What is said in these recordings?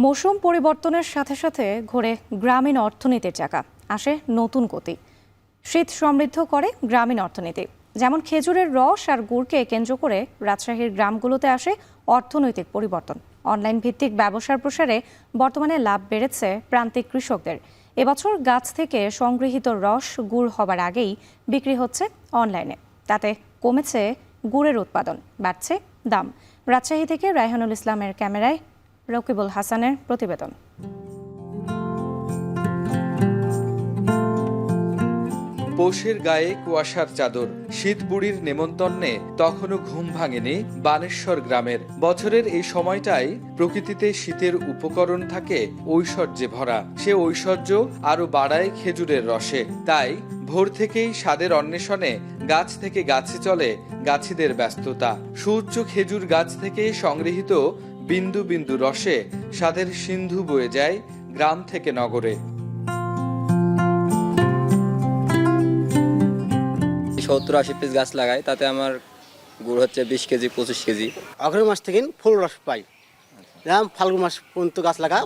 মৌসুম পরিবর্তনের সাথে সাথে ঘোরে গ্রামীণ অর্থনীতির চাকা, আসে নতুন গতি। শীত সমৃদ্ধ করে গ্রামীণ অর্থনীতি, যেমন খেজুরের রস আর গুড়কে কেন্দ্র করে রাজশাহীর গ্রামগুলোতে আসে অর্থনৈতিক পরিবর্তন। অনলাইন ভিত্তিক ব্যবসার প্রসারে বর্তমানে লাভ বেড়েছে প্রান্তিক কৃষকদের। এবছর গাছ থেকে সংগৃহীত রস গুড় হবার আগেই বিক্রি হচ্ছে অনলাইনে, তাতে কমেছে গুড়ের উৎপাদন, বাড়ছে দাম। রাজশাহী থেকে রায়হানুল ইসলামের ক্যামেরায় রকিবুল হাসানের প্রতিবেদন। পৌষের গায়ে কুয়াশার চাদর, শীত বুড়ির নেমন্তন্নে তখনও ঘুম ভাঙেনি বানেশ্বর গ্রামের। বছরের এই সময়টাই প্রকৃতিতে শীতের উপকরণ থাকে ঐশ্বর্যে ভরা। সে ঐশ্বর্য আরো বাড়ায় খেজুরের রসে। তাই ভোর থেকেই স্বাদের অন্বেষণে গাছ থেকে গাছে চলে গাছিদের ব্যস্ততা। সুউচ্চ খেজুর গাছ থেকে সংগৃহীত বিন্দু বিন্দু রসে স্বাদের সিন্ধু বয়ে যায় গ্রাম থেকে নগরে। 70-80 পিস গাছ লাগাই, তাতে আমার গুড় হচ্ছে 20 কেজি 25 কেজি। অগ্রহ মাস থেকে ফুল রস পাই, ফাল্গুন মাস পর্যন্ত গাছ লাগা।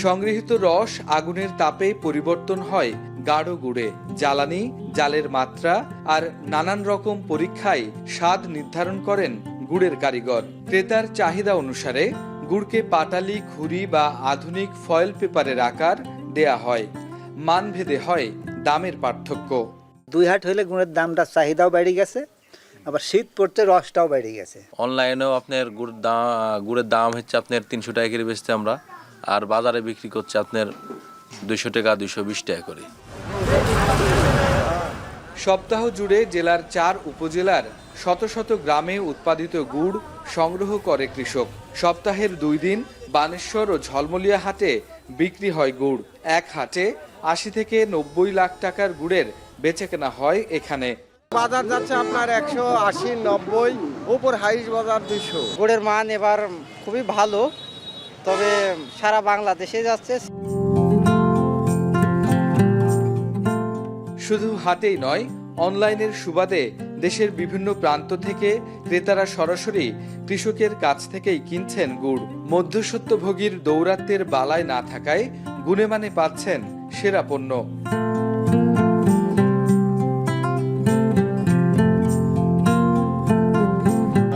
সংগৃহীত রস আগুনের তাপে পরিবর্তন হয় গাঢ় গুড়ে। জ্বালানি, জালের মাত্রা আর নানান রকম পরীক্ষায় স্বাদ নির্ধারণ করেন গুড়ের কারিগর। ক্রেতার চাহিদা অনুসারে গুড়কে পাটালি, ঘুড়ি বা আধুনিক ফয়েল পেপারের আকার দেয়া হয়। মানভেদে হয় দামের পার্থক্য। 2 হাট হইলে গুড়ের দামটা চাহিদাও বেড়ে গেছে, আবার শীত পড়তে রসটাও বেড়ে গেছে। অনলাইনেও আপনার গুড়ের দাম হচ্ছে আপনার 300 টাকা করে বেচতে আমরা, আর বাজারে বিক্রি করছে আপনার 200 টাকা 220 টাকা করে। সপ্তাহ জুড়ে জেলার 4 উপজেলার শত শত গ্রামে উৎপাদিত গুড় সংগ্রহ করে কৃষক। সপ্তাহের 2 দিন বানেশ্বর ও ঝলমলিয়া হাটে বিক্রি হয় গুড়। এক হাটে 80 থেকে 90 লাখ টাকার গুড়ের বেচাকেনা হয় এখানে। বাজার যাচ্ছে আপনার 180-90, উপর হাইস বাজার 200। গুড়ের মান এবার খুবই ভালো, তবে সারা বাংলাদেশে যাচ্ছে। শুধু হাটেই নয়, অনলাইনের সুবাদে দেশের বিভিন্ন প্রান্ত থেকে ক্রেতারা সরাসরি কৃষকের কাছ থেকেই কিনছেন গুড়। মধ্যস্বত্বভোগীর দৌরাত্ম্যের বালায় না থাকায় গুণে-মানে পাচ্ছেন সেরা পণ্য।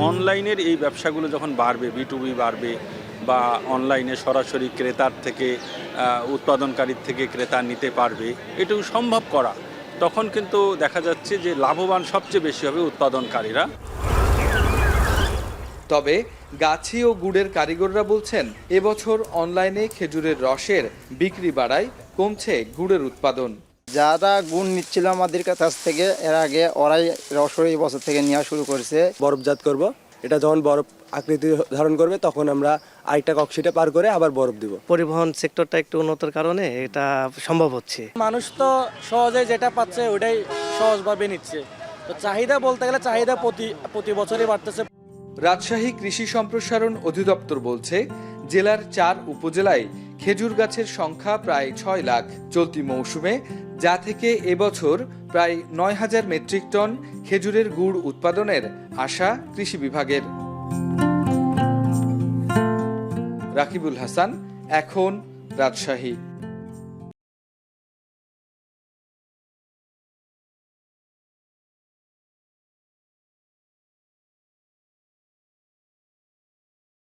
অনলাইনের এই ব্যবসাগুলো যখন বাড়বে, B2B বাড়বে, বা অনলাইনে সরাসরি ক্রেতার থেকে উৎপাদনকারীর থেকে ক্রেতা নিতে পারবে, এটুকু সম্ভব করা, তখন কিন্তু দেখা যাচ্ছে যে লাভবান সবচেয়ে বেশি হবে উৎপাদনকারীরা। তবে গাছি ও গুড়ের কারিগররা বলছেন, এবছর অনলাইনে খেজুরের রসের বিক্রি বাড়ায় কমছে গুড়ের উৎপাদন। যারা গুড় নিচ্ছিল আমাদের কাছ থেকে, এর আগে ওরাই রসর এই বছর থেকে নেওয়া শুরু করেছে। বরফজাত করব, এটা যখন বরফ আকৃতি ধারণ করবে তখন আমরা আরেকটা কক্সিটে পার করে আবার বরফ দিব। পরিবহন সেক্টরটা একটু উন্নতর কারণে এটা সম্ভব হচ্ছে। মানুষ তো সহজে যেটা পাচ্ছে ওটাই সহজভাবে নিচ্ছে, তো চাহিদা বলতে গেলে চাহিদা প্রতি বছরই বাড়তেছে। রাজশাহী কৃষি সম্প্রসারণ অধিদপ্তর বলছে, জেলার 4 উপজেলায় খেজুর গাছের সংখ্যা প্রায় 6 লাখ। চলতি মৌসুমে যা থেকে এবছর প্রায় 9000 মেট্রিক টন খেজুরের গুড় উৎপাদনের আশা কৃষি বিভাগের। রাকিবুল হাসান, এখন, রাজশাহী।